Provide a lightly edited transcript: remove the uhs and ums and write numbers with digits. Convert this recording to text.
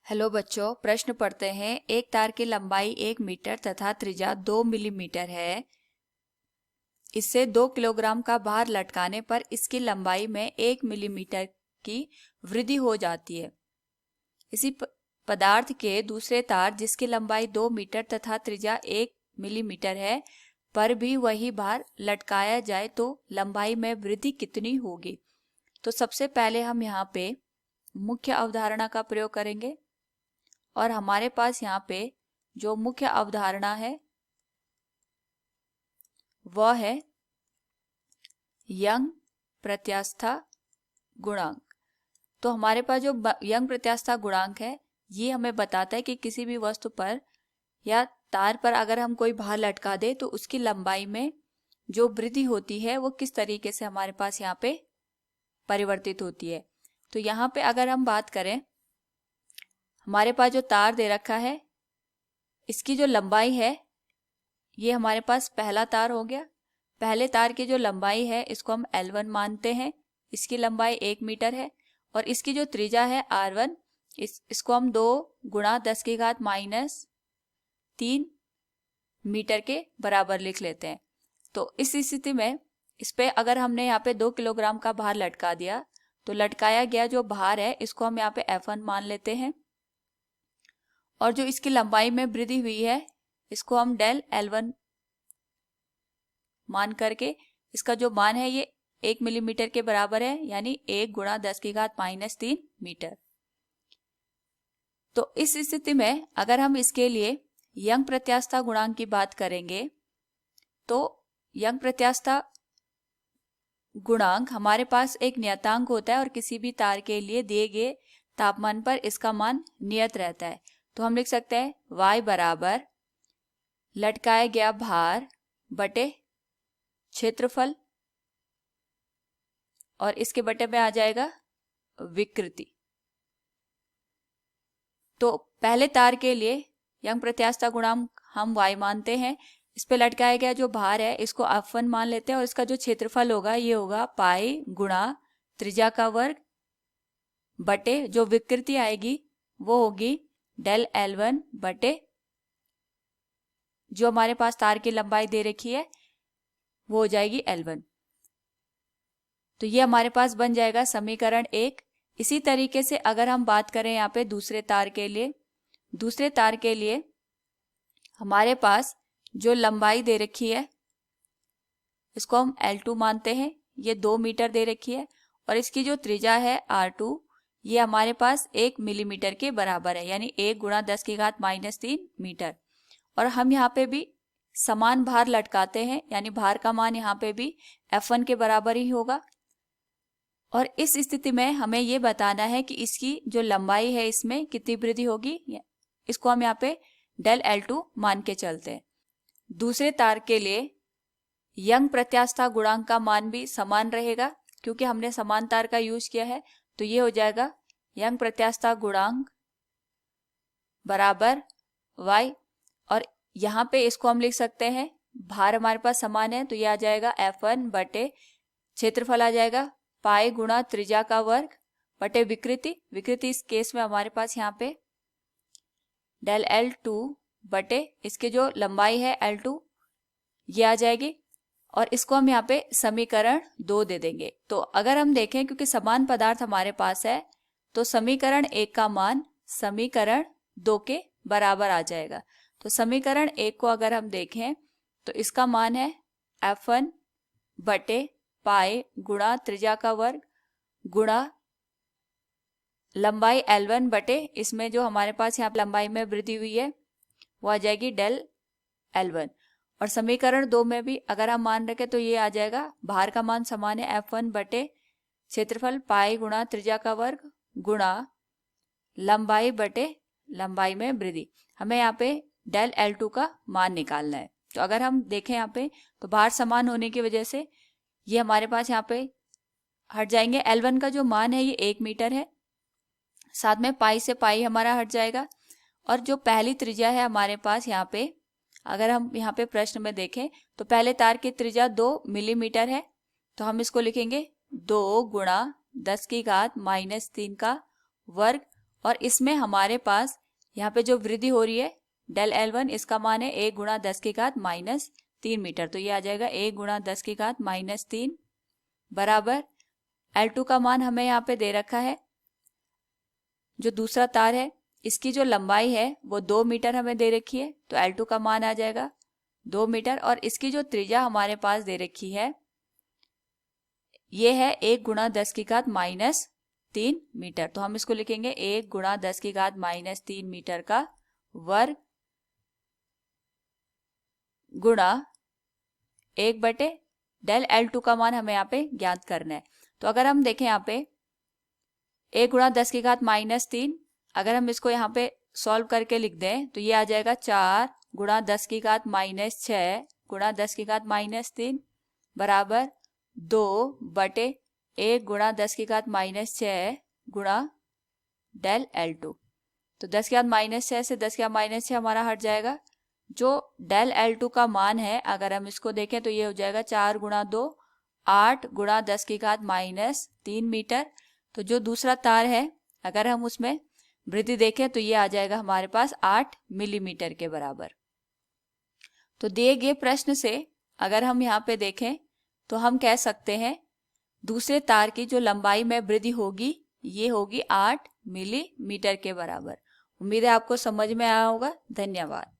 Hello बच्चों, प्रश्न पढ़ते हैं। एक तार की लंबाई 1 मीटर तथा त्रिज्या 2 मिलीमीटर है। इससे 2 किलोग्राम का भार लटकाने पर इसकी लंबाई में 1 मिलीमीटर की वृद्धि हो जाती है। इसी पदार्थ के दूसरे तार जिसकी लंबाई 2 मीटर तथा त्रिज्या 1 मिलीमीटर है पर भी वही भार लटकाया जाए तो लंबाई में वृद्धि कितनी होगी। तो सबसे पहले हम यहाँ पे मुख्य अवधारणा का प्रयोग करेंगे और हमारे पास यहाँ पे जो मुख्य अवधारणा है वह है यंग प्रत्यास्था गुणांक। तो हमारे पास जो यंग प्रत्यास्था गुणांक है ये हमें बताता है कि किसी भी वस्तु पर या तार पर अगर हम कोई भार लटका दे तो उसकी लंबाई में जो वृद्धि होती है वो किस तरीके से हमारे पास यहाँ पे परिवर्तित होती है। तो यहाँ पे अगर हम बात करें, हमारे पास जो तार दे रखा है इसकी जो लंबाई है ये हमारे पास पहला तार हो गया। पहले तार की जो लंबाई है इसको हम L1 मानते हैं। इसकी लंबाई 1 मीटर है और इसकी जो त्रिज्या है R1 इसको हम 2 गुणा 10 की घात -3 मीटर के बराबर लिख लेते हैं। तो इस स्थिति में इस पे अगर हमने यहाँ पे 2 किलोग्राम का भार लटका दिया तो लटकाया गया जो भार है इसको हम यहाँ पे F1 मान लेते हैं और जो इसकी लंबाई में वृद्धि हुई है इसको हम डेल L1 मान करके इसका जो मान है ये 1 मिलीमीटर के बराबर है, यानी 1 गुणा 10 की घात -3 मीटर। तो इस स्थिति में अगर हम इसके लिए यंग प्रत्यास्था गुणांक की बात करेंगे तो यंग प्रत्यास्था गुणांक हमारे पास एक नियतांक होता है और किसी भी तार के लिए दिए गए तापमान पर इसका मान नियत रहता है। तो हम लिख सकते हैं y बराबर लटकाया गया भार बटे क्षेत्रफल और इसके बटे में आ जाएगा विकृति। तो पहले तार के लिए यंग प्रत्यास्था गुणांक हम y मानते हैं। इस पे लटकाया गया जो भार है इसको F1 मान लेते हैं और इसका जो क्षेत्रफल होगा ये होगा पाई गुणा त्रिज्या का वर्ग बटे जो विकृति आएगी वो होगी डेल L1 बटे जो हमारे पास तार की लंबाई दे रखी है वो हो जाएगी L1। तो ये हमारे पास बन जाएगा समीकरण 1। इसी तरीके से अगर हम बात करें यहाँ पे दूसरे तार के लिए हमारे पास जो लंबाई दे रखी है इसको हम L2 मानते हैं। ये 2 मीटर दे रखी है और इसकी जो त्रिज्या है R2 ये हमारे पास 1 मिलीमीटर के बराबर है, यानी 1 गुणा 10 की घात -3 मीटर। और हम यहाँ पे भी समान भार लटकाते हैं, यानी भार का मान यहाँ पे भी F1 के बराबर ही होगा। और इस स्थिति में हमें ये बताना है कि इसकी जो लंबाई है इसमें कितनी वृद्धि होगी। इसको हम यहाँ पे डेल L2 मान के चलते हैं। दूसरे तार के लिए यंग प्रत्यास्था गुणांक का मान भी समान रहेगा क्योंकि हमने समान तार का यूज किया है। तो ये हो जाएगा यंग प्रत्यास्था गुणांक बराबर y और यहाँ पे इसको हम लिख सकते हैं भार हमारे पास समान है तो ये आ जाएगा F1 बटे क्षेत्रफल आ जाएगा पाई गुणा त्रिज्या का वर्ग बटे विकृति इस केस में हमारे पास यहाँ पे डेल L2 बटे इसके जो लंबाई है L2 ये आ जाएगी और इसको हम यहाँ पे समीकरण 2 दे देंगे। तो अगर हम देखें क्योंकि समान पदार्थ हमारे पास है तो समीकरण 1 का मान समीकरण 2 के बराबर आ जाएगा। तो समीकरण 1 को अगर हम देखें तो इसका मान है F1 बटे पाई गुणा त्रिज्या का वर्ग गुणा लंबाई L1 बटे इसमें जो हमारे पास यहाँ लंबाई में वृद्धि हुई है वो आ जाएगी डेल L1। और समीकरण 2 में भी अगर हम मान रखें तो ये आ जाएगा भार का मान समान है F1 बटे क्षेत्रफल पाई गुणा त्रिज्या का वर्ग गुणा लंबाई बटे लंबाई में वृद्धि। हमें यहाँ पे डेल L2 का मान निकालना है। तो अगर हम देखें यहाँ पे तो भार समान होने की वजह से ये हमारे पास यहाँ पे हट जाएंगे। L1 का जो मान है ये 1 मीटर है, साथ में पाई से पाई हमारा हट जाएगा और जो पहली त्रिज्या है हमारे पास यहाँ पे अगर हम यहाँ पे प्रश्न में देखें तो पहले तार की त्रिज्या 2 मिलीमीटर है तो हम इसको लिखेंगे 2 गुणा 10 की घात -3 का वर्ग और इसमें हमारे पास यहाँ पे जो वृद्धि हो रही है डेल L1, इसका मान है 1 गुणा 10 की घात माइनस 3 मीटर। तो ये आ जाएगा 1 गुणा 10 की घात माइनस 3 बराबर L2 का मान हमें यहाँ पे दे रखा है। जो दूसरा तार है इसकी जो लंबाई है वो 2 मीटर हमें दे रखी है, तो L2 का मान आ जाएगा 2 मीटर। और इसकी जो त्रिज्या हमारे पास दे रखी है ये है 1 गुणा 10 की घात माइनस 3 मीटर। तो हम इसको लिखेंगे 1 गुणा 10 की घात माइनस 3 मीटर का वर्ग गुणा 1 बटे डेल L2 का मान हमें यहाँ पे ज्ञात करना है। तो अगर हम देखें यहाँ पे 1 गुणा 10 की घात माइनस 3, अगर हम इसको यहाँ पे सॉल्व करके लिख दें तो ये आ जाएगा 4 गुणा 10 की घात माइनस 6 गुणा 10 की घात माइनस 3 बराबर 2 बटे 1 गुणा 10 की घात माइनस 6 गुणा डेल L2। तो 10 की घात माइनस 6 से 10 की घात माइनस 6 हमारा हट जाएगा। जो डेल L2 का मान है अगर हम इसको देखें तो ये हो जाएगा 4 गुणा 2 8 गुणा 10 की घात माइनस 3 मीटर। तो जो दूसरा तार है अगर हम उसमें वृद्धि देखें तो ये आ जाएगा हमारे पास 8 मिलीमीटर के बराबर। तो दिए गए प्रश्न से अगर हम यहाँ पे देखें तो हम कह सकते हैं दूसरे तार की जो लंबाई में वृद्धि होगी ये होगी 8 मिलीमीटर के बराबर। उम्मीद है आपको समझ में आया होगा। धन्यवाद।